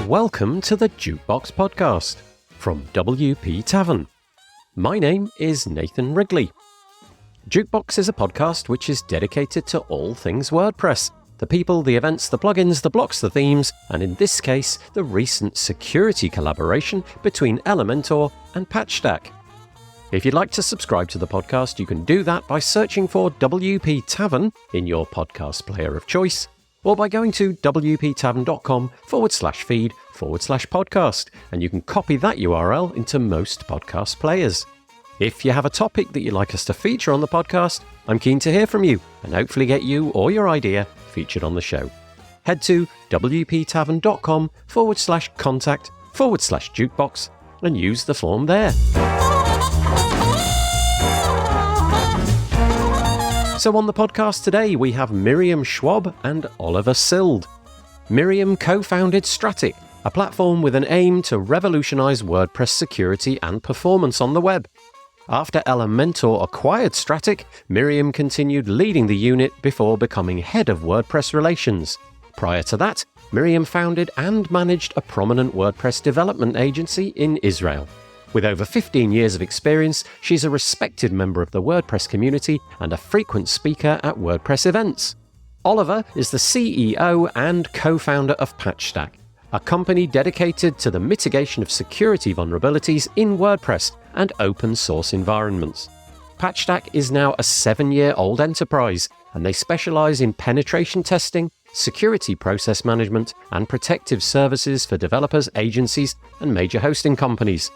welcome to the Jukebox Podcast from WP Tavern. My name is Nathan Wrigley. Jukebox is a podcast which is dedicated to all things WordPress. The people, the events, the plugins, the blocks, the themes, and in this case, the recent security collaboration between Elementor and Patchstack. If you'd like to subscribe to the podcast, you can do that by searching for WP Tavern in your podcast player of choice, or by going to wptavern.com/feed/podcast, and you can copy that URL into most podcast players. If you have a topic that you'd like us to feature on the podcast, I'm keen to hear from you and hopefully get you or your idea featured on the show. Head to wptavern.com/contact/jukebox and use the form there. So on the podcast today, we have Miriam Schwab and Oliver Sild. Miriam co-founded Stratic, a platform with an aim to revolutionize WordPress security and performance on the web. After Elementor acquired Stratic, Miriam continued leading the unit before becoming head of WordPress relations. Prior to that, Miriam founded and managed a prominent WordPress development agency in Israel. With over 15 years of experience, she's a respected member of the WordPress community and a frequent speaker at WordPress events. Oliver is the CEO and co-founder of Patchstack, a company dedicated to the mitigation of security vulnerabilities in WordPress and open source environments. Patchstack is now a 7-year-old enterprise, and they specialize in penetration testing, security process management, and protective services for developers, agencies, and major hosting companies.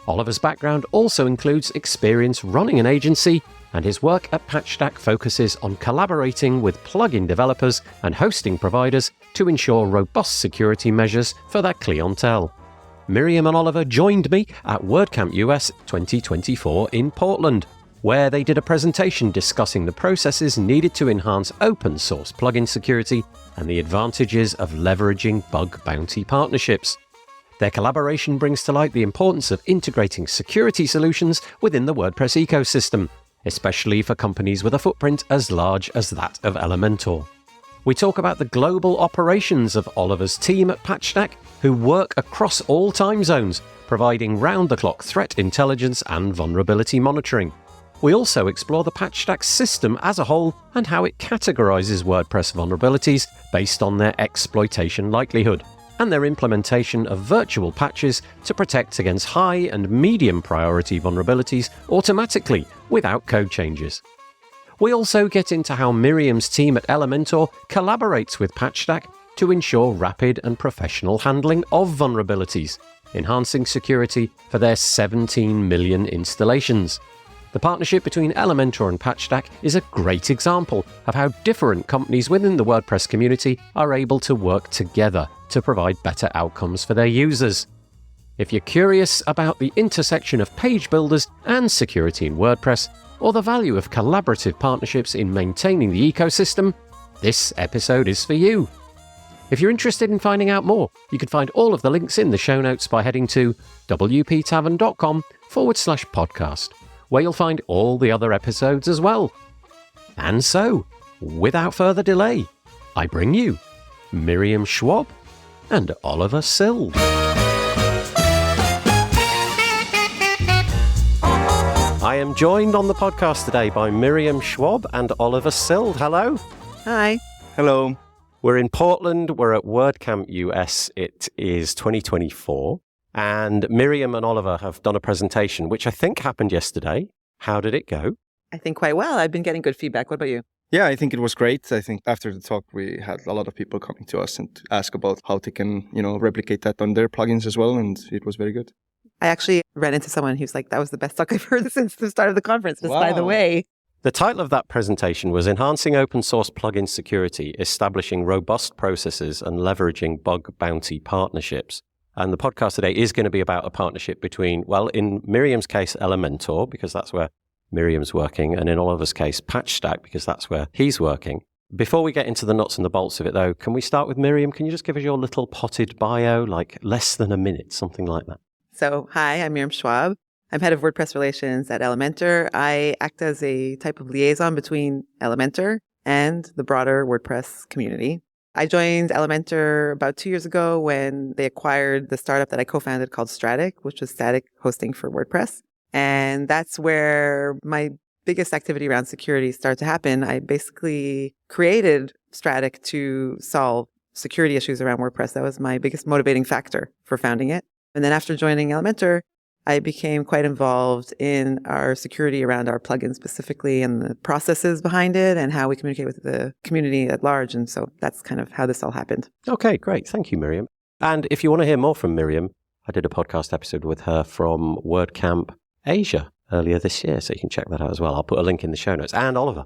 Oliver's background also includes experience running an agency, and his work at Patchstack focuses on collaborating with plugin developers and hosting providers to ensure robust security measures for their clientele. Miriam and Oliver joined me at WordCamp US 2024 in Portland, where they did a presentation discussing the processes needed to enhance open source plugin security and the advantages of leveraging bug bounty partnerships. Their collaboration brings to light the importance of integrating security solutions within the WordPress ecosystem, especially for companies with a footprint as large as that of Elementor. We talk about the global operations of Oliver's team at Patchstack, who work across all time zones, providing round-the-clock threat intelligence and vulnerability monitoring. We also explore the Patchstack system as a whole and how it categorizes WordPress vulnerabilities based on their exploitation likelihood, and their implementation of virtual patches to protect against high and medium priority vulnerabilities automatically without code changes. We also get into how Miriam's team at Elementor collaborates with Patchstack to ensure rapid and professional handling of vulnerabilities, enhancing security for their 17 million installations. The partnership between Elementor and Patchstack is a great example of how different companies within the WordPress community are able to work together to provide better outcomes for their users. If you're curious about the intersection of page builders and security in WordPress, or the value of collaborative partnerships in maintaining the ecosystem, this episode is for you. If you're interested in finding out more, you can find all of the links in the show notes by heading to wptavern.com/podcast, where you'll find all the other episodes as well. And so, without further delay, I bring you Miriam Schwab and Oliver Sild. I am joined on the podcast today by Miriam Schwab and Oliver Sild. Hello. Hi. Hello. We're in Portland. We're at WordCamp US. It is 2024. And Miriam and Oliver have done a presentation, which I think happened yesterday. How did it go? I think quite well. I've been getting good feedback. What about you? Yeah, I think it was great. I think after the talk, we had a lot of people coming to us and ask about how they can, replicate that on their plugins as well. And it was very good. I actually ran into someone who's like, that was the best talk I've heard since the start of the conference, just by the way. The title of that presentation was Enhancing Open Source Plugin Security, Establishing Robust Processes and Leveraging Bug Bounty Partnerships. And the podcast today is going to be about a partnership between, well, in Miriam's case, Elementor, because that's where Miriam's working, and in Oliver's case, Patchstack, because that's where he's working. Before we get into the nuts and the bolts of it, though, can we start with Miriam? Can you just give us your little potted bio, like less than a minute, something like that? So, hi, I'm Miriam Schwab. I'm head of WordPress relations at Elementor. I act as a type of liaison between Elementor and the broader WordPress community. I joined Elementor about 2 years ago when they acquired the startup that I co-founded called Static, which was static hosting for WordPress. And that's where my biggest activity around security started to happen. I basically created Static to solve security issues around WordPress. That was my biggest motivating factor for founding it. And then after joining Elementor, I became quite involved in our security around our plugin specifically and the processes behind it and how we communicate with the community at large. And so that's kind of how this all happened. Okay, great. Thank you, Miriam. And if you want to hear more from Miriam, I did a podcast episode with her from WordCamp Asia earlier this year, so you can check that out as well. I'll put a link in the show notes. And Oliver.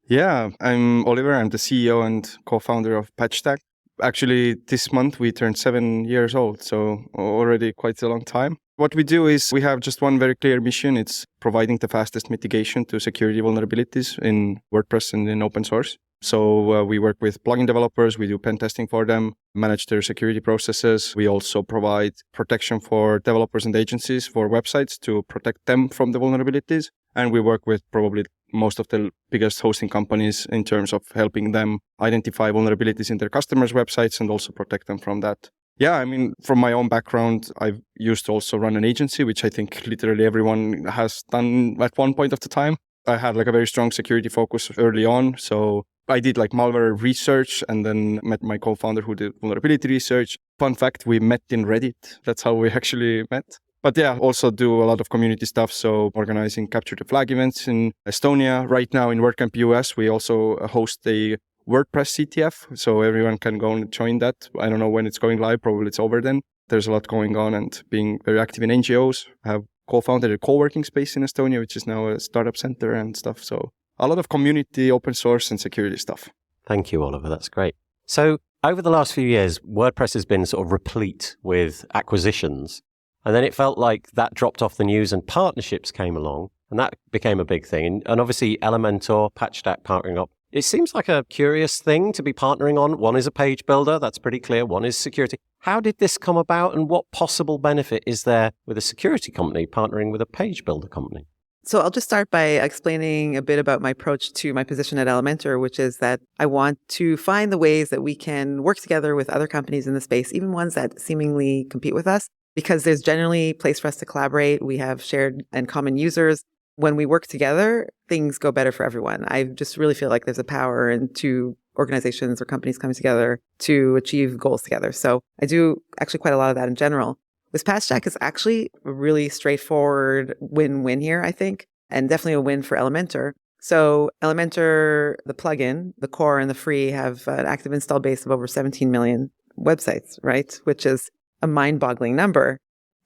Yeah, I'm Oliver. I'm the CEO and co-founder of Patchstack. Actually, this month we turned 7 years old, so already quite a long time. What we do is we have just one very clear mission. It's providing the fastest mitigation to security vulnerabilities in WordPress and in open source. So we work with plugin developers. We do pen testing for them, manage their security processes. We also provide protection for developers and agencies for websites to protect them from the vulnerabilities. And we work with probably most of the biggest hosting companies in terms of helping them identify vulnerabilities in their customers' websites and also protect them from that. Yeah, I mean, from my own background, I've used to also run an agency, which I think literally everyone has done at one point of the time. I had like a very strong security focus early on. So I did like malware research and then met my co-founder who did vulnerability research. Fun fact, we met in Reddit. That's how we actually met. But yeah, also do a lot of community stuff. So organizing Capture the Flag events in Estonia. Right now in WordCamp US, we also host a WordPress CTF. So everyone can go and join that. I don't know when it's going live. Probably it's over then. There's a lot going on and being very active in NGOs. I have co-founded a co-working space in Estonia, which is now a startup center and stuff. So a lot of community, open source and security stuff. Thank you, Oliver. That's great. So over the last few years, WordPress has been sort of replete with acquisitions. And then it felt like that dropped off the news and partnerships came along and that became a big thing. And obviously Elementor, Patchstack partnering up. It seems like a curious thing to be partnering on. One is a page builder. That's pretty clear. One is security. How did this come about and what possible benefit is there with a security company partnering with a page builder company? So I'll just start by explaining a bit about my approach to my position at Elementor, which is that I want to find the ways that we can work together with other companies in the space, even ones that seemingly compete with us, because there's generally a place for us to collaborate. We have shared and common users. When we work together, things go better for everyone. I just really feel like there's a power in two organizations or companies coming together to achieve goals together. So I do actually quite a lot of that in general. With Patchstack, it's actually a really straightforward win-win here, I think, and definitely a win for Elementor. So Elementor, the plugin, the core and the free have an active install base of over 17 million websites, right? Which is a mind-boggling number.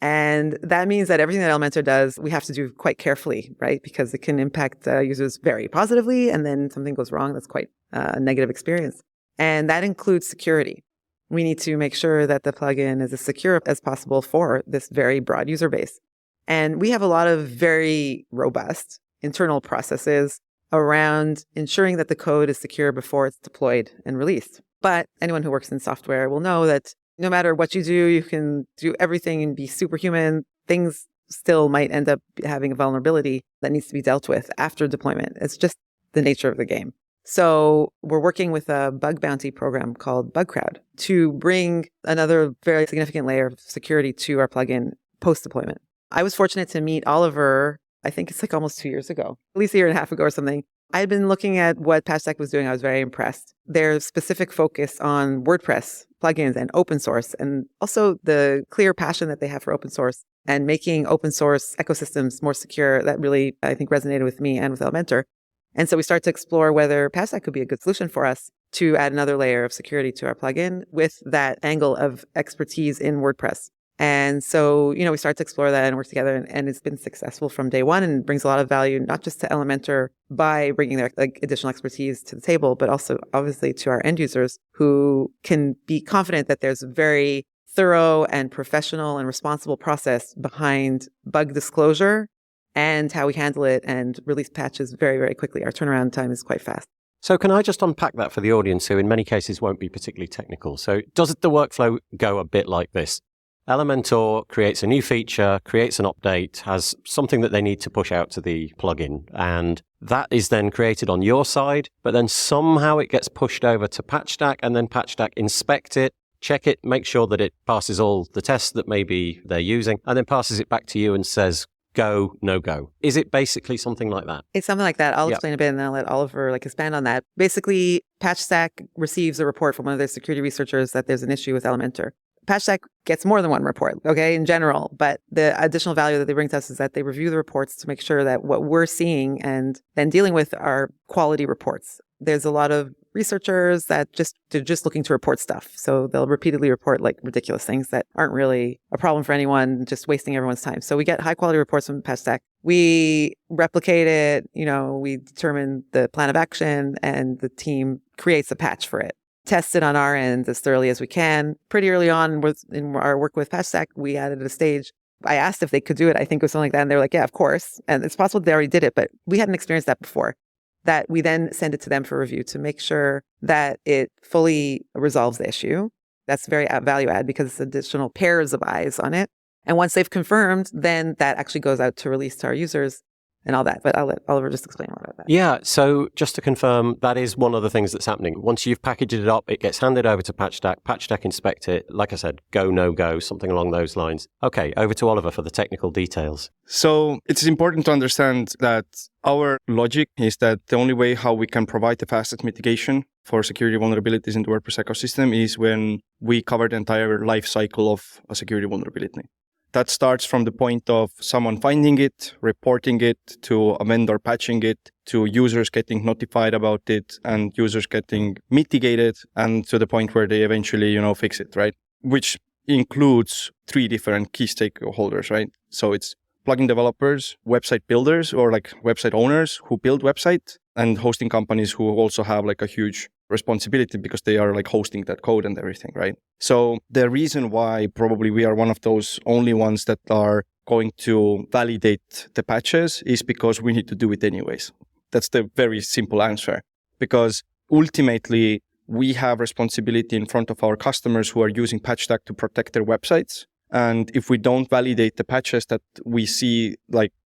And that means that everything that Elementor does, we have to do quite carefully, right? Because it can impact users very positively, and then something goes wrong, that's quite a negative experience. And that includes security. We need to make sure that the plugin is as secure as possible for this very broad user base. And we have a lot of very robust internal processes around ensuring that the code is secure before it's deployed and released. But anyone who works in software will know that no matter what you do, you can do everything and be superhuman. Things still might end up having a vulnerability that needs to be dealt with after deployment. It's just the nature of the game. So we're working with a bug bounty program called BugCrowd to bring another very significant layer of security to our plugin post-deployment. I was fortunate to meet Oliver, I think it's like almost 2 years ago, at least a year and a half ago or something. I had been looking at what Patchstack was doing. I was very impressed. Their specific focus on WordPress plugins and open source, and also the clear passion that they have for open source and making open source ecosystems more secure, that really, I think, resonated with me and with Elementor. And so we started to explore whether Patchstack could be a good solution for us to add another layer of security to our plugin with that angle of expertise in WordPress. And so, we started to explore that and work together, and it's been successful from day one and brings a lot of value, not just to Elementor by bringing their additional expertise to the table, but also obviously to our end users who can be confident that there's a very thorough and professional and responsible process behind bug disclosure and how we handle it and release patches very, very quickly. Our turnaround time is quite fast. So can I just unpack that for the audience who in many cases won't be particularly technical? So does the workflow go a bit like this? Elementor creates a new feature, creates an update, has something that they need to push out to the plugin, and That is then created on your side, but then somehow it gets pushed over to Patchstack, and then Patchstack inspect it, check it, make sure that it passes all the tests that maybe they're using, and then passes it back to you and says, go, no go. Is it basically something like that? It's something like that. I'll explain a bit and then I'll let Oliver expand on that. Basically, Patchstack receives a report from one of their security researchers that there's an issue with Elementor. Patchstack gets more than one report, in general. But the additional value that they bring to us is that they review the reports to make sure that what we're seeing and then dealing with are quality reports. There's a lot of researchers that they're just looking to report stuff. So they'll repeatedly report ridiculous things that aren't really a problem for anyone, just wasting everyone's time. So we get high quality reports from Patchstack. We replicate it, we determine the plan of action and the team creates a patch for it. Test it on our end as thoroughly as we can. Pretty early on in our work with Patchstack, we added a stage. I asked if they could do it. I think it was something like that. And they were like, yeah, of course. And it's possible they already did it, but we hadn't experienced that before. That we then send it to them for review to make sure that it fully resolves the issue. That's very value add because it's additional pairs of eyes on it. And once they've confirmed, then that actually goes out to release to our users and all that. But I'll let Oliver just explain more about that. Yeah, so just to confirm, that is one of the things that's happening. Once you've packaged it up, it gets handed over to Patchstack. Patchstack inspect it. Like I said, go, no go, something along those lines. Okay, over to Oliver for the technical details. So it's important to understand that our logic is that the only way how we can provide the fastest mitigation for security vulnerabilities in the WordPress ecosystem is when we cover the entire life cycle of a security vulnerability. That starts from the point of someone finding it, reporting it, to a vendor patching it, to users getting notified about it, and users getting mitigated, and to the point where they eventually, fix it, right? Which includes 3 different key stakeholders, right? So it's plugin developers, website builders, or website owners who build websites, and hosting companies who also have a huge responsibility because they are hosting that code and everything, right? So the reason why probably we are one of those only ones that are going to validate the patches is because we need to do it anyways. That's the very simple answer. Because ultimately, we have responsibility in front of our customers who are using Patchstack to protect their websites. And if we don't validate the patches that we see,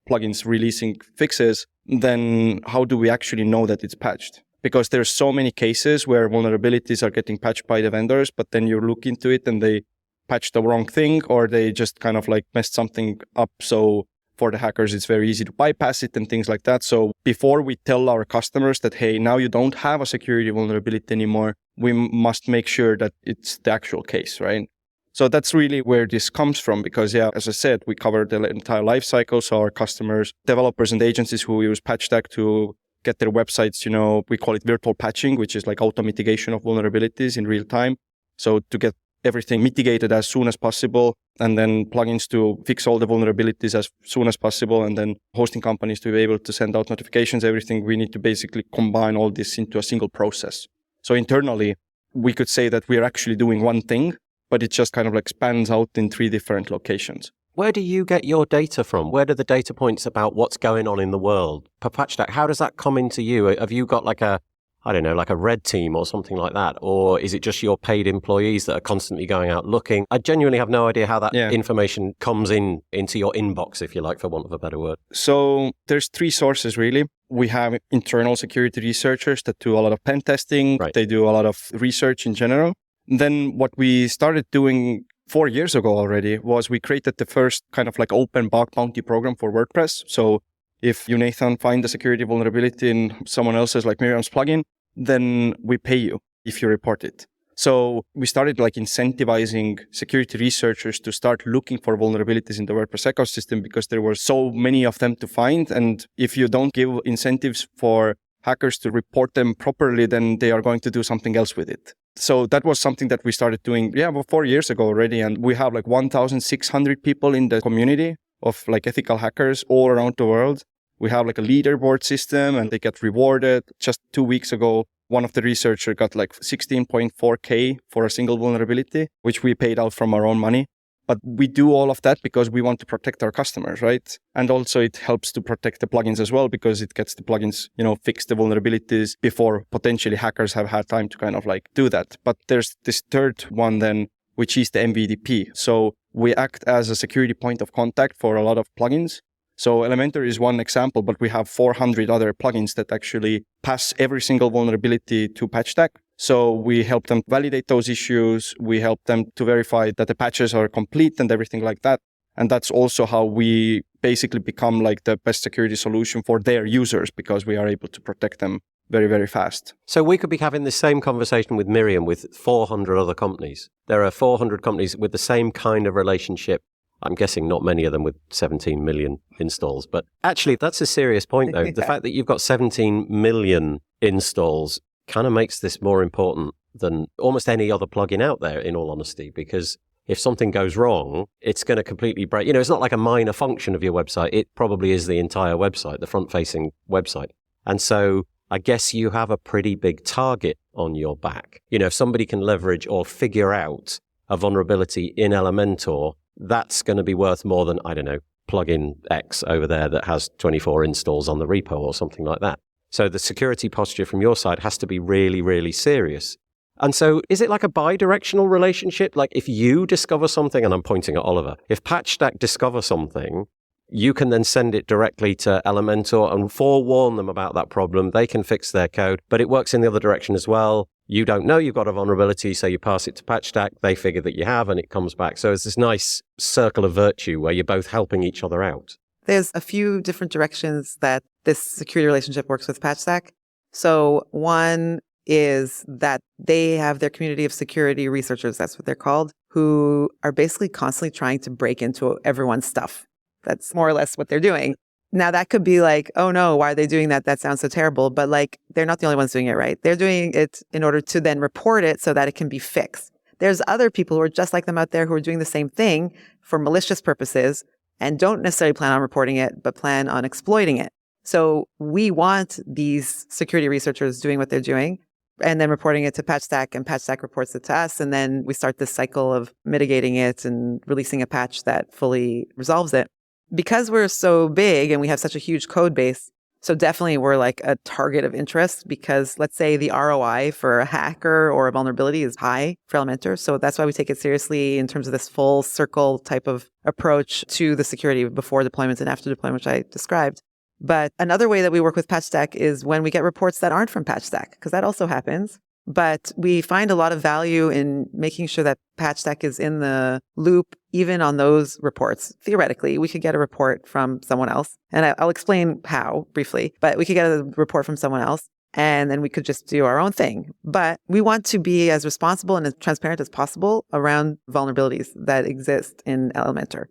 plugins releasing fixes, then how do we actually know that it's patched? Because there's so many cases where vulnerabilities are getting patched by the vendors, but then you look into it and they patched the wrong thing, or they just kind of messed something up. So for the hackers, it's very easy to bypass it and things like that. So before we tell our customers that, hey, now you don't have a security vulnerability anymore, we must make sure that it's the actual case, right? So that's really where this comes from because, as I said, we cover the entire life cycle. So our customers, developers and agencies who use Patchstack to get their websites, we call it virtual patching, which is auto mitigation of vulnerabilities in real time. So to get everything mitigated as soon as possible, and then plugins to fix all the vulnerabilities as soon as possible, and then hosting companies to be able to send out notifications, everything, we need to basically combine all this into a single process. So internally, we could say that we are actually doing one thing, but it just kind of spans out in 3 different locations. Where do you get your data from? Where do the data points about what's going on in the world? Per Patchstack, how does that come into you? Have you got a red team or something like that? Or is it just your paid employees that are constantly going out looking? I genuinely have no idea how that information comes into your inbox, if you like, for want of a better word. So there's 3 sources, really. We have internal security researchers that do a lot of pen testing. Right. They do a lot of research in general. Then what we started doing 4 years ago already was we created the first kind of open bug bounty program for WordPress. So if you, Nathan, find a security vulnerability in someone else's Miriam's plugin, then we pay you if you report it. So we started incentivizing security researchers to start looking for vulnerabilities in the WordPress ecosystem because there were so many of them to find. And if you don't give incentives for hackers to report them properly, then they are going to do something else with it. So that was something that we started doing, 4 years ago already. And we have 1,600 people in the community of ethical hackers all around the world. We have a leaderboard system and they get rewarded. Just 2 weeks ago, one of the researchers got 16.4K for a single vulnerability, which we paid out from our own money. But we do all of that because we want to protect our customers, right? And also it helps to protect the plugins as well because it gets the plugins, fix the vulnerabilities before potentially hackers have had time to kind of do that. But there's this third one then, which is the MVDP. So we act as a security point of contact for a lot of plugins. So Elementor is one example, but we have 400 other plugins that actually pass every single vulnerability to Patchstack. So we help them validate those issues. We help them to verify that the patches are complete and everything like that. And that's also how we basically become like the best security solution for their users, because we are able to protect them very, very fast. So we could be having the same conversation with Miriam with 400 other companies. There are 400 companies with the same kind of relationship. I'm guessing not many of them with 17 million installs. But actually, that's a serious point, though. The fact that you've got 17 million installs kind of makes this more important than almost any other plugin out there, in all honesty, because if something goes wrong, it's going to completely break. You know, it's not like a minor function of your website. It probably is the entire website, the front-facing website. And so I guess you have a pretty big target on your back. You know, if somebody can leverage or figure out a vulnerability in Elementor, that's going to be worth more than, I don't know, plugin X over there that has 24 installs on the repo or something like that. So the security posture from your side has to be really, really serious. And so is it like a bi-directional relationship? Like if you discover something, and I'm pointing at Oliver, if Patchstack discover something, you can then send it directly to Elementor and forewarn them about that problem. They can fix their code, but it works in the other direction as well. You don't know you've got a vulnerability, so you pass it to Patchstack. They figure that you have, and it comes back. So it's this nice circle of virtue where you're both helping each other out. There's a few different directions that this security relationship works with Patchstack. So one is that they have their community of security researchers, that's what they're called, who are basically constantly trying to break into everyone's stuff. That's more or less what they're doing. Now that could be like, oh no, why are they doing that? That sounds so terrible. But like, they're not the only ones doing it, right? They're doing it in order to then report it so that it can be fixed. There's other people who are just like them out there who are doing the same thing for malicious purposes and don't necessarily plan on reporting it, but plan on exploiting it. So we want these security researchers doing what they're doing and then reporting it to Patchstack, and Patchstack reports it to us. And then we start this cycle of mitigating it and releasing a patch that fully resolves it. Because we're so big and we have such a huge code base, so definitely we're like a target of interest, because let's say the ROI for a hacker or a vulnerability is high for Elementor. So that's why we take it seriously in terms of this full circle type of approach to the security before deployment and after deployment, which I described. But another way that we work with Patchstack is when we get reports that aren't from Patchstack, because that also happens. But we find a lot of value in making sure that Patchstack is in the loop, even on those reports. Theoretically, we could get a report from someone else, and I'll explain how briefly, but we could get a report from someone else, and then we could just do our own thing. But we want to be as responsible and as transparent as possible around vulnerabilities that exist in Elementor.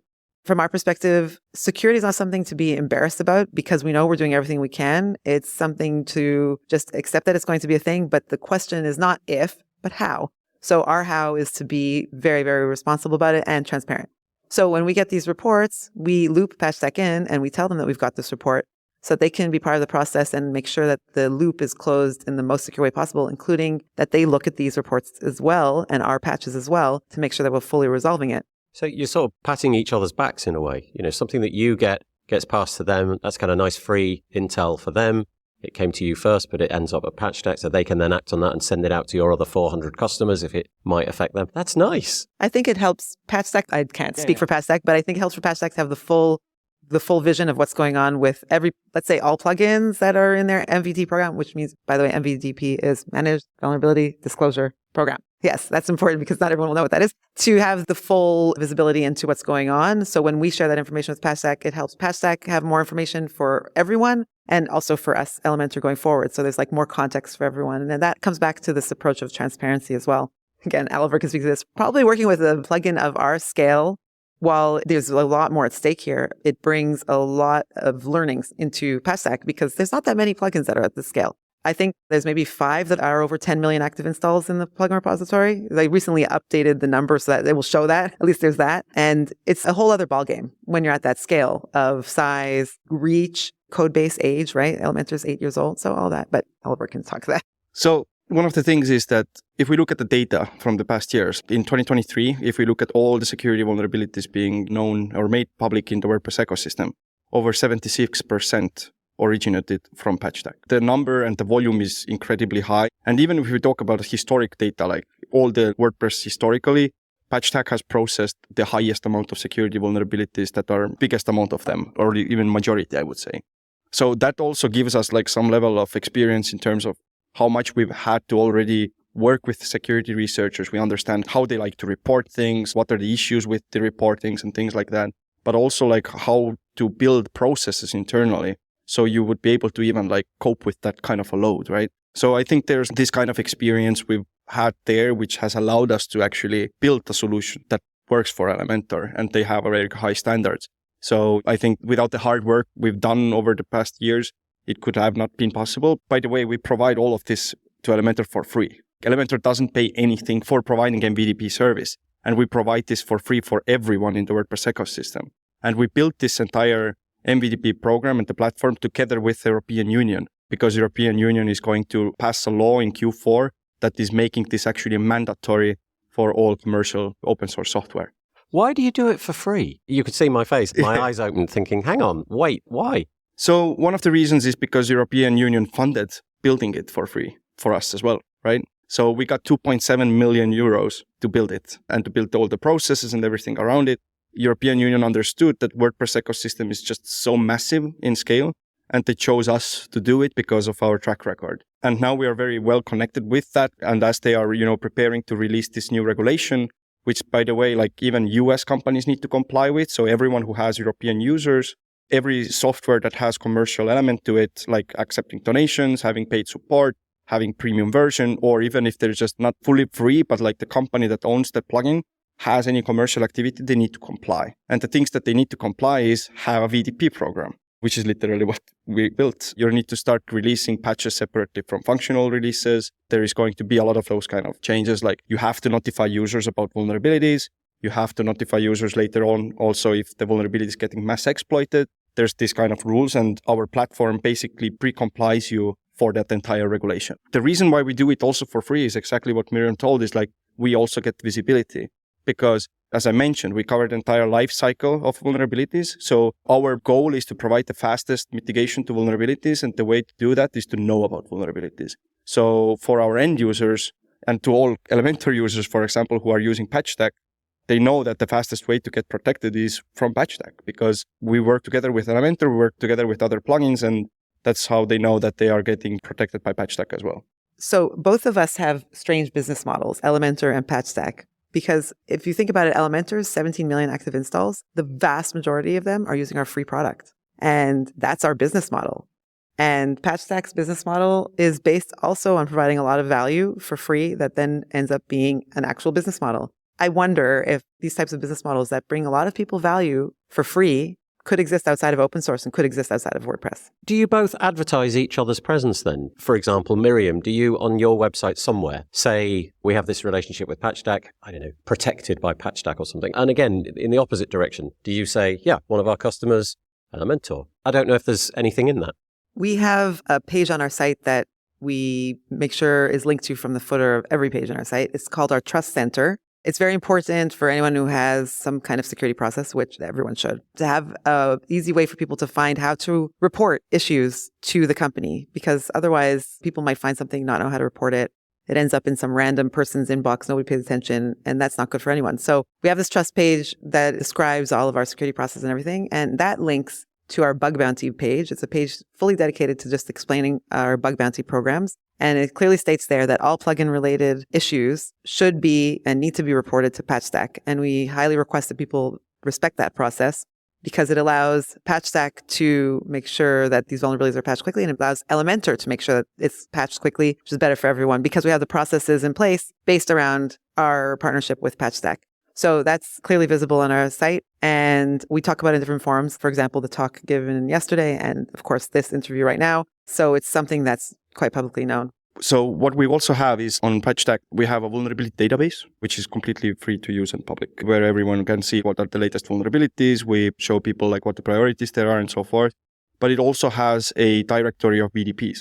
From our perspective, security is not something to be embarrassed about, because we know we're doing everything we can. It's something to just accept that it's going to be a thing. But the question is not if, but how. So our how is to be very, very responsible about it and transparent. So when we get these reports, we loop Patchstack in and we tell them that we've got this report so that they can be part of the process and make sure that the loop is closed in the most secure way possible, including that they look at these reports as well and our patches as well to make sure that we're fully resolving it. So you're sort of patting each other's backs in a way. You know, something that you get gets passed to them. That's kind of nice free intel for them. It came to you first, but it ends up at Patchstack, so they can then act on that and send it out to your other 400 customers if it might affect them. That's nice. I think it helps Patchstack. I can't speak for Patchstack, but I think it helps for Patchstack to have the full vision of what's going on with let's say all plugins that are in their MVD program, which means, by the way, MVDP is Managed Vulnerability Disclosure Program. Yes, that's important because not everyone will know what that is. To have the full visibility into what's going on. So when we share that information with Patchstack, it helps Patchstack have more information for everyone and also for us, Elementor, going forward. So there's like more context for everyone. And then that comes back to this approach of transparency as well. Again, Oliver can speak to this. Probably working with a plugin of our scale, while there's a lot more at stake here, it brings a lot of learnings into Patchstack because there's not that many plugins that are at this scale. I think there's maybe 5 that are over 10 million active installs in the plugin repository. They recently updated the number so that it will show that. At least there's that. And it's a whole other ballgame when you're at that scale of size, reach, code base, age, right? Elementor is 8 years old. So all that. But Oliver can talk to that. So one of the things is that if we look at the data from the past years, in 2023, if we look at all the security vulnerabilities being known or made public in the WordPress ecosystem, over 76% originated from Patchstack. The number and the volume is incredibly high. And even if we talk about historic data, like all the WordPress historically, Patchstack has processed the highest amount of security vulnerabilities that are biggest amount of them, or even majority, I would say. So that also gives us like some level of experience in terms of how much we've had to already work with security researchers. We understand how they like to report things, what are the issues with the reportings and things like that, but also like how to build processes internally. So you would be able to even like cope with that kind of a load, right? So I think there's this kind of experience we've had there, which has allowed us to actually build a solution that works for Elementor, and they have a very high standards. So I think without the hard work we've done over the past years, it could have not been possible. By the way, we provide all of this to Elementor for free. Elementor doesn't pay anything for providing MVDP service, and we provide this for free for everyone in the WordPress ecosystem. And we built this entire MVDP program and the platform together with the European Union, because the European Union is going to pass a law in Q4 that is making this actually mandatory for all commercial open source software. Why do you do it for free? You could see my face, my eyes open thinking, hang on, wait, why? So one of the reasons is because the European Union funded building it for free for us as well, right? So we got 2.7 million euros to build it and to build all the processes and everything around it. European Union understood that WordPress ecosystem is just so massive in scale, and they chose us to do it because of our track record. And now we are very well connected with that. And as they are, preparing to release this new regulation, which, by the way, like even US companies need to comply with. So everyone who has European users, every software that has commercial element to it, like accepting donations, having paid support, having premium version, or even if they're just not fully free, but like the company that owns the plugin has any commercial activity, they need to comply. And the things that they need to comply is have a VDP program, which is literally what we built. You need to start releasing patches separately from functional releases. There is going to be a lot of those kind of changes. Like you have to notify users about vulnerabilities. You have to notify users later on also if the vulnerability is getting mass exploited. There's this kind of rules, and our platform basically pre-complies you for that entire regulation. The reason why we do it also for free is exactly what Miriam told, is like we also get visibility. Because, as I mentioned, we cover the entire life cycle of vulnerabilities. So our goal is to provide the fastest mitigation to vulnerabilities. And the way to do that is to know about vulnerabilities. So for our end users and to all Elementor users, for example, who are using Patchstack, they know that the fastest way to get protected is from Patchstack, because we work together with Elementor, we work together with other plugins, and that's how they know that they are getting protected by Patchstack as well. So both of us have strange business models, Elementor and Patchstack. Because if you think about it, Elementor's 17 million active installs, the vast majority of them are using our free product. And that's our business model. And Patchstack's business model is based also on providing a lot of value for free that then ends up being an actual business model. I wonder if these types of business models that bring a lot of people value for free could exist outside of open source and could exist outside of WordPress. Do you both advertise each other's presence then? For example, Miriam, do you on your website somewhere say we have this relationship with Patchstack, I don't know, protected by Patchstack or something? And again, in the opposite direction, do you say, yeah, one of our customers, Elementor? I don't know if there's anything in that. We have a page on our site that we make sure is linked to from the footer of every page on our site. It's called our Trust Center. It's very important for anyone who has some kind of security process, which everyone should, to have an easy way for people to find how to report issues to the company, because otherwise people might find something, not know how to report it. It ends up in some random person's inbox. Nobody pays attention, and that's not good for anyone. So we have this trust page that describes all of our security process and everything, and that links to our bug bounty page. It's a page fully dedicated to just explaining our bug bounty programs. And it clearly states there that all plugin related issues should be and need to be reported to Patchstack. And we highly request that people respect that process, because it allows Patchstack to make sure that these vulnerabilities are patched quickly, and it allows Elementor to make sure that it's patched quickly, which is better for everyone because we have the processes in place based around our partnership with Patchstack. So that's clearly visible on our site. And we talk about it in different forums. For example, the talk given yesterday, and of course, this interview right now. So it's something that's quite publicly known. So what we also have is on Patchstack, we have a vulnerability database, which is completely free to use in public, where everyone can see what are the latest vulnerabilities. We show people like what the priorities there are and so forth. But it also has a directory of VDPs.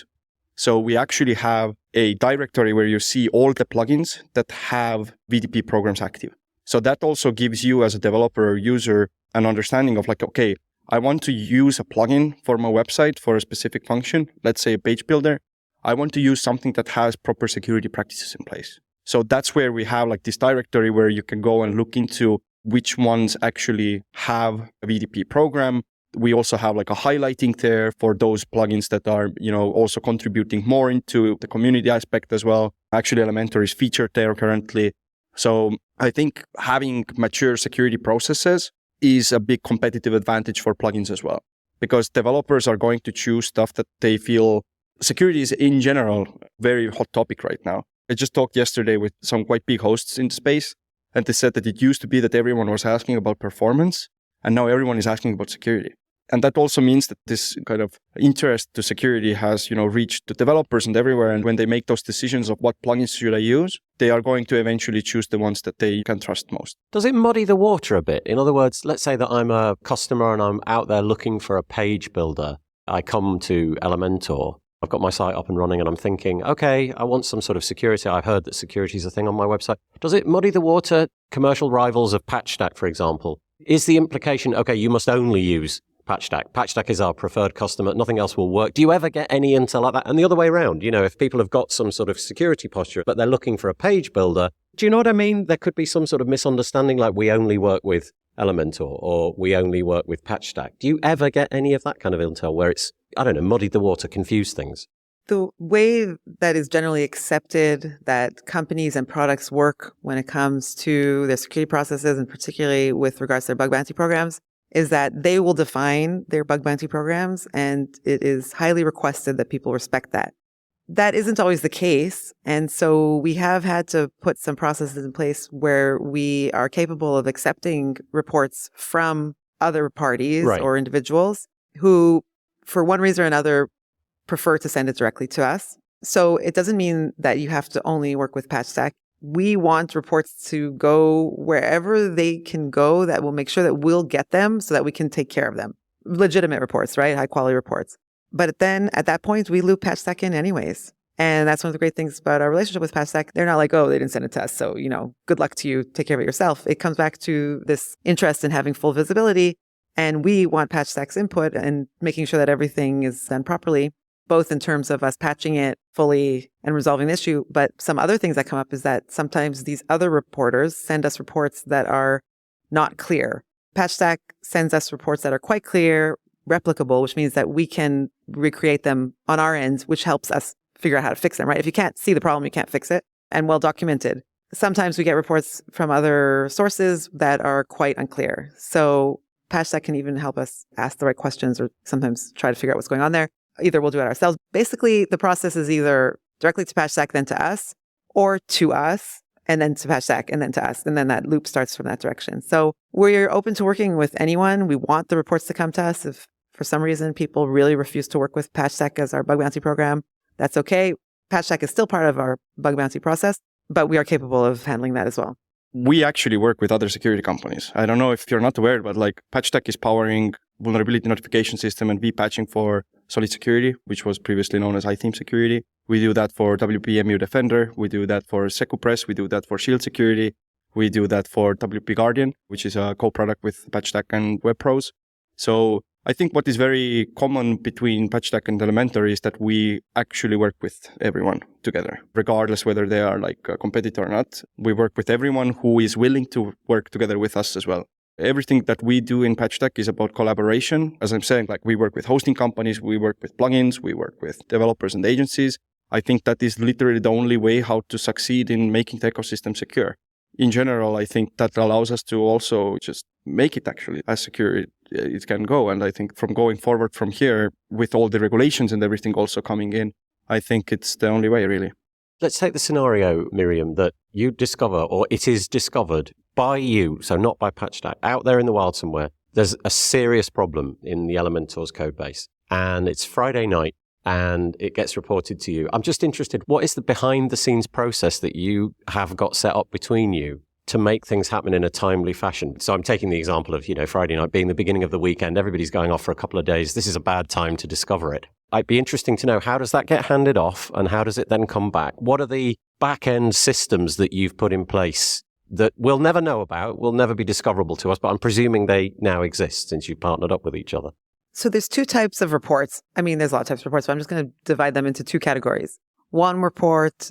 So we actually have a directory where you see all the plugins that have VDP programs active. So that also gives you as a developer or user an understanding of like, okay, I want to use a plugin for my website for a specific function, let's say a page builder. I want to use something that has proper security practices in place. So that's where we have like this directory where you can go and look into which ones actually have a VDP program. We also have like a highlighting there for those plugins that are, also contributing more into the community aspect as well. Actually, Elementor is featured there currently. So I think having mature security processes is a big competitive advantage for plugins as well, because developers are going to choose stuff that they feel. Security is in general very hot topic right now. I just talked yesterday with some quite big hosts in the space, and they said that it used to be that everyone was asking about performance, and now everyone is asking about security. And that also means that this kind of interest to security has, reached the developers and everywhere. And when they make those decisions of what plugins should I use, they are going to eventually choose the ones that they can trust most. Does it muddy the water a bit? In other words, let's say that I'm a customer and I'm out there looking for a page builder. I come to Elementor. I've got my site up and running and I'm thinking, okay, I want some sort of security. I've heard that security is a thing on my website. Does it muddy the water? Commercial rivals of Patchstack, for example. Is the implication, okay, you must only use Patchstack. Patchstack is our preferred customer. Nothing else will work. Do you ever get any intel like that? And the other way around, if people have got some sort of security posture, but they're looking for a page builder, do you know what I mean? There could be some sort of misunderstanding, like we only work with Elementor or we only work with Patchstack. Do you ever get any of that kind of intel where it's, muddied the water, confused things? The way that is generally accepted that companies and products work when it comes to their security processes, and particularly with regards to their bug bounty programs, is that they will define their bug bounty programs, and it is highly requested that people respect that. That isn't always the case, and so we have had to put some processes in place where we are capable of accepting reports from other parties or individuals who, for one reason or another, prefer to send it directly to us. So it doesn't mean that you have to only work with Patchstack. We want reports to go wherever they can go that will make sure that we'll get them so that we can take care of them. Legitimate reports, right? High quality reports. But then at that point, we loop Patchstack in anyways. And that's one of the great things about our relationship with Patchstack. They're not like, oh, they didn't send it to us, so, good luck to you. Take care of it yourself. It comes back to this interest in having full visibility. And we want Patchstack's input and making sure that everything is done properly, both in terms of us patching it fully and resolving the issue. But some other things that come up is that sometimes these other reporters send us reports that are not clear. Patchstack sends us reports that are quite clear, replicable, which means that we can recreate them on our end, which helps us figure out how to fix them, right? If you can't see the problem, you can't fix it, and well documented. Sometimes we get reports from other sources that are quite unclear. So Patchstack can even help us ask the right questions or sometimes try to figure out what's going on there. Either we'll do it ourselves. Basically, the process is either directly to Patchstack, then to us, or to us, and then to Patchstack, and then to us. And then that loop starts from that direction. So we're open to working with anyone. We want the reports to come to us. If for some reason people really refuse to work with Patchstack as our bug bounty program, that's okay. Patchstack is still part of our bug bounty process, but we are capable of handling that as well. We actually work with other security companies. I don't know if you're not aware, but like Patchstack is powering vulnerability notification system and V-patching for Solid Security, which was previously known as iTheam Security. We do that for WPMU Defender. We do that for SecuPress. We do that for Shield Security. We do that for WP Guardian, which is a co-product with Patchstack and WebPros. So I think what is very common between Patchstack and Elementor is that we actually work with everyone together, regardless whether they are like a competitor or not. We work with everyone who is willing to work together with us as well. Everything that we do in Patchstack is about collaboration. As I'm saying, like we work with hosting companies, we work with plugins, we work with developers and agencies. I think that is literally the only way how to succeed in making the ecosystem secure. In general, I think that allows us to also just make it actually as secure it can go. And I think from going forward from here, with all the regulations and everything also coming in, I think it's the only way, really. Let's take the scenario, Miriam, that you discover, or it is discovered by you, so not by Patchstack, out there in the wild somewhere. There's a serious problem in the Elementor's code base, and it's Friday night, and it gets reported to you. I'm just interested, what is the behind-the-scenes process that you have got set up between you to make things happen in a timely fashion? So I'm taking the example of, Friday night being the beginning of the weekend. Everybody's going off for a couple of days. This is a bad time to discover it. It'd be interesting to know, how does that get handed off and how does it then come back? What are the back-end systems that you've put in place that we'll never know about, will never be discoverable to us, but I'm presuming they now exist since you've partnered up with each other? So there's two types of reports. I mean, there's a lot of types of reports, but I'm just going to divide them into two categories. One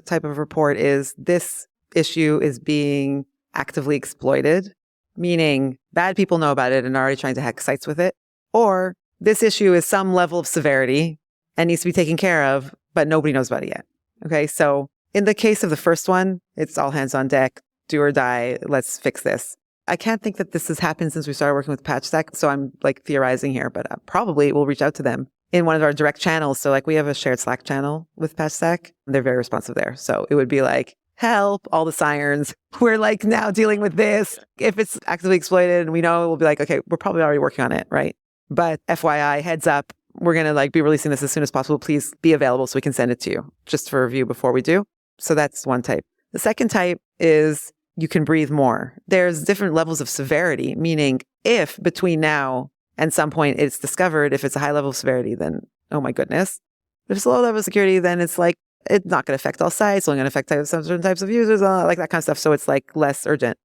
type of report is, this issue is being actively exploited, meaning bad people know about it and are already trying to hack sites with it, or this issue is some level of severity and needs to be taken care of, but nobody knows about it yet. Okay, so in the case of the first one, it's all hands on deck, do or die, let's fix this. I can't think that this has happened since we started working with Patchstack, so I'm like theorizing here, but probably we'll reach out to them in one of our direct channels. So like we have a shared Slack channel with Patchstack. They're very responsive there. So it would be like, help, all the sirens. We're like now dealing with this. If it's actively exploited and we know, we'll be like, okay, we're probably already working on it, right? But FYI, heads up, we're going to like be releasing this as soon as possible. Please be available so we can send it to you just for review before we do. So that's one type. The second type is you can breathe more. There's different levels of severity, meaning if between now and some point it's discovered, if it's a high level of severity, then oh my goodness. If it's a low level of security, then it's like, it's not going to affect all sites, only going to affect some certain types of users, like that kind of stuff. So it's like less urgent.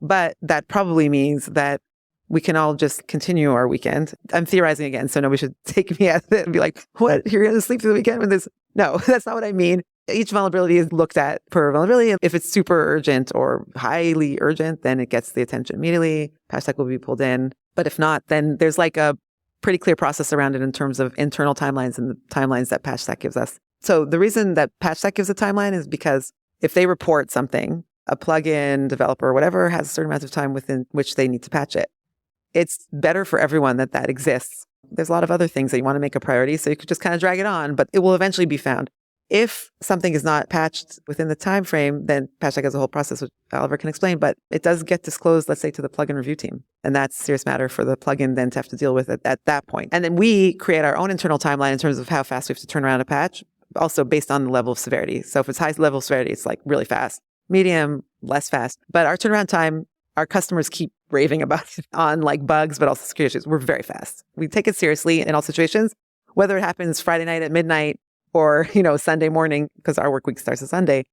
But that probably means that we can all just continue our weekend. I'm theorizing again, so nobody should take me at it and be like, what, you're going to sleep through the weekend with this? No, that's not what I mean. Each vulnerability is looked at per vulnerability. If it's super urgent or highly urgent, then it gets the attention immediately. Patchstack will be pulled in. But if not, then there's like a pretty clear process around it in terms of internal timelines and the timelines that Patchstack gives us. So the reason that Patchstack gives a timeline is because if they report something, a plugin developer or whatever has a certain amount of time within which they need to patch it. It's better for everyone that that exists. There's a lot of other things that you want to make a priority, so you could just kind of drag it on, but it will eventually be found. If something is not patched within the time frame, then Patchstack has a whole process, which Oliver can explain, but it does get disclosed, let's say, to the plugin review team. And that's a serious matter for the plugin then to have to deal with it at that point. And then we create our own internal timeline in terms of how fast we have to turn around a patch, also based on the level of severity. So if it's high level of severity, it's like really fast. Medium, less fast. But our turnaround time, our customers keep raving about it on like bugs, but also security issues. We're very fast. We take it seriously in all situations, whether it happens Friday night at midnight or, Sunday morning, because our work week starts on Sunday.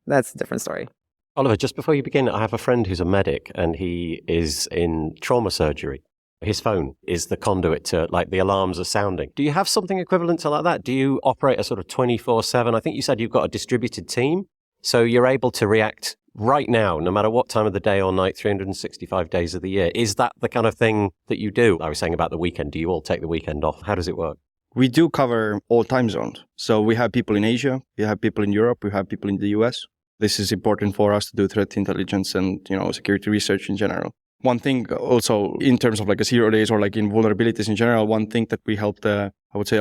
That's a different story. Oliver, just before you begin, I have a friend who's a medic and he is in trauma surgery. His phone is the conduit to, like, the alarms are sounding. Do you have something equivalent to like that? Do you operate a sort of 24/7? I think you said you've got a distributed team, so you're able to react right now, no matter what time of the day or night, 365 days of the year. Is that the kind of thing that you do? I was saying about the weekend. Do you all take the weekend off? How does it work? We do cover all time zones. So we have people in Asia, we have people in Europe, we have people in the US. This is important for us to do threat intelligence and, security research in general. One thing also in terms of like a 0 days or like in vulnerabilities in general, one thing that we help a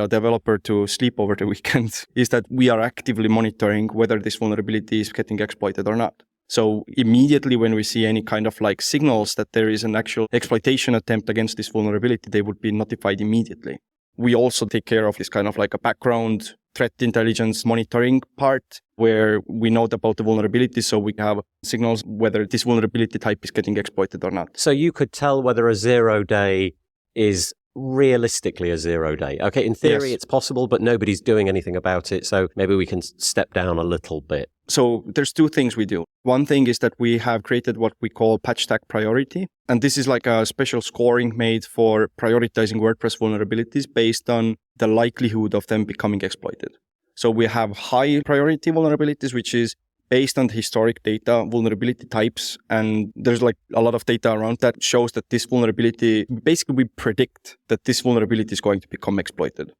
developer to sleep over the weekend is that we are actively monitoring whether this vulnerability is getting exploited or not. So immediately when we see any kind of like signals that there is an actual exploitation attempt against this vulnerability, they would be notified immediately. We also take care of this kind of like a background threat intelligence monitoring part where we note about the vulnerability, so we have signals whether this vulnerability type is getting exploited or not. So you could tell whether a 0 day is realistically a 0 day. Okay, in theory, It's possible, but nobody's doing anything about it. So maybe we can step down a little bit. So there's two things we do. One thing is that we have created what we call Patchstack priority. And this is like a special scoring made for prioritizing WordPress vulnerabilities based on the likelihood of them becoming exploited. So we have high priority vulnerabilities, which is based on the historic data, vulnerability types. And there's like a lot of data around that shows that this vulnerability, basically we predict that this vulnerability is going to become exploited.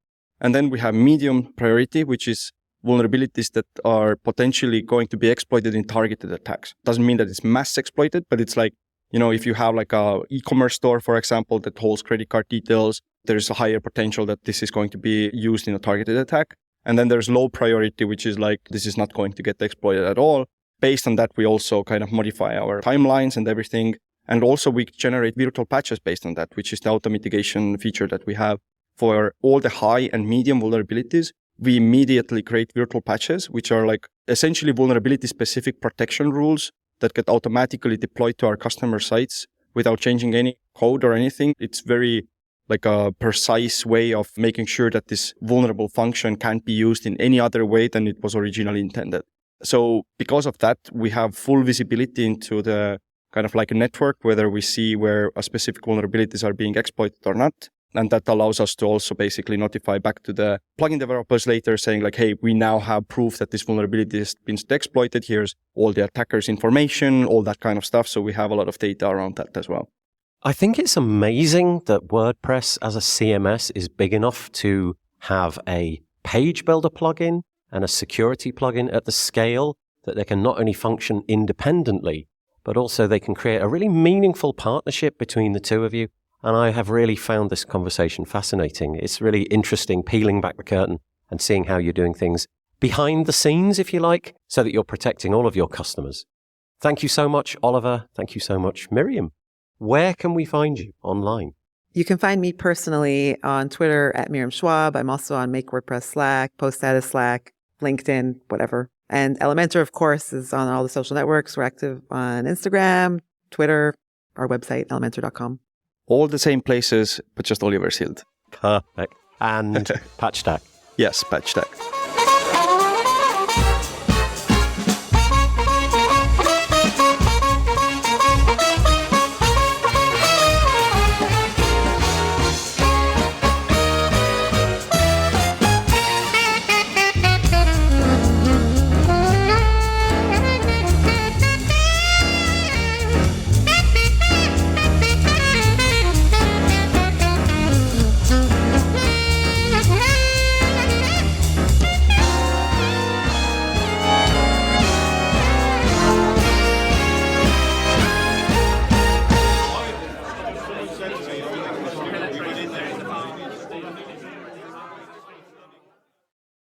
And then we have medium priority, which is vulnerabilities that are potentially going to be exploited in targeted attacks. Doesn't mean that it's mass exploited, but it's like, if you have like a e-commerce store, for example, that holds credit card details, there's a higher potential that this is going to be used in a targeted attack. And then there's low priority, which is like, this is not going to get exploited at all. Based on that, we also kind of modify our timelines and everything. And also we generate virtual patches based on that, which is the auto mitigation feature that we have for all the high and medium vulnerabilities. We immediately create virtual patches, which are like essentially vulnerability specific protection rules that get automatically deployed to our customer sites without changing any code or anything. It's very like a precise way of making sure that this vulnerable function can't be used in any other way than it was originally intended. So because of that, we have full visibility into the kind of like a network, whether we see where a specific vulnerabilities are being exploited or not. And that allows us to also basically notify back to the plugin developers later saying like, hey, we now have proof that this vulnerability has been exploited. Here's all the attacker's information, all that kind of stuff. So we have a lot of data around that as well. I think it's amazing that WordPress as a CMS is big enough to have a page builder plugin and a security plugin at the scale that they can not only function independently, but also they can create a really meaningful partnership between the two of you. And I have really found this conversation fascinating. It's really interesting peeling back the curtain and seeing how you're doing things behind the scenes, if you like, so that you're protecting all of your customers. Thank you so much, Oliver. Thank you so much, Miriam. Where can we find you online? You can find me personally on Twitter at Miriam Schwab. I'm also on Make WordPress Slack, Post Status Slack, LinkedIn, whatever. And Elementor, of course, is on all the social networks. We're active on Instagram, Twitter, our website, elementor.com. All the same places, but just Oliver Sild. Perfect. And Patchstack. Yes, Patchstack.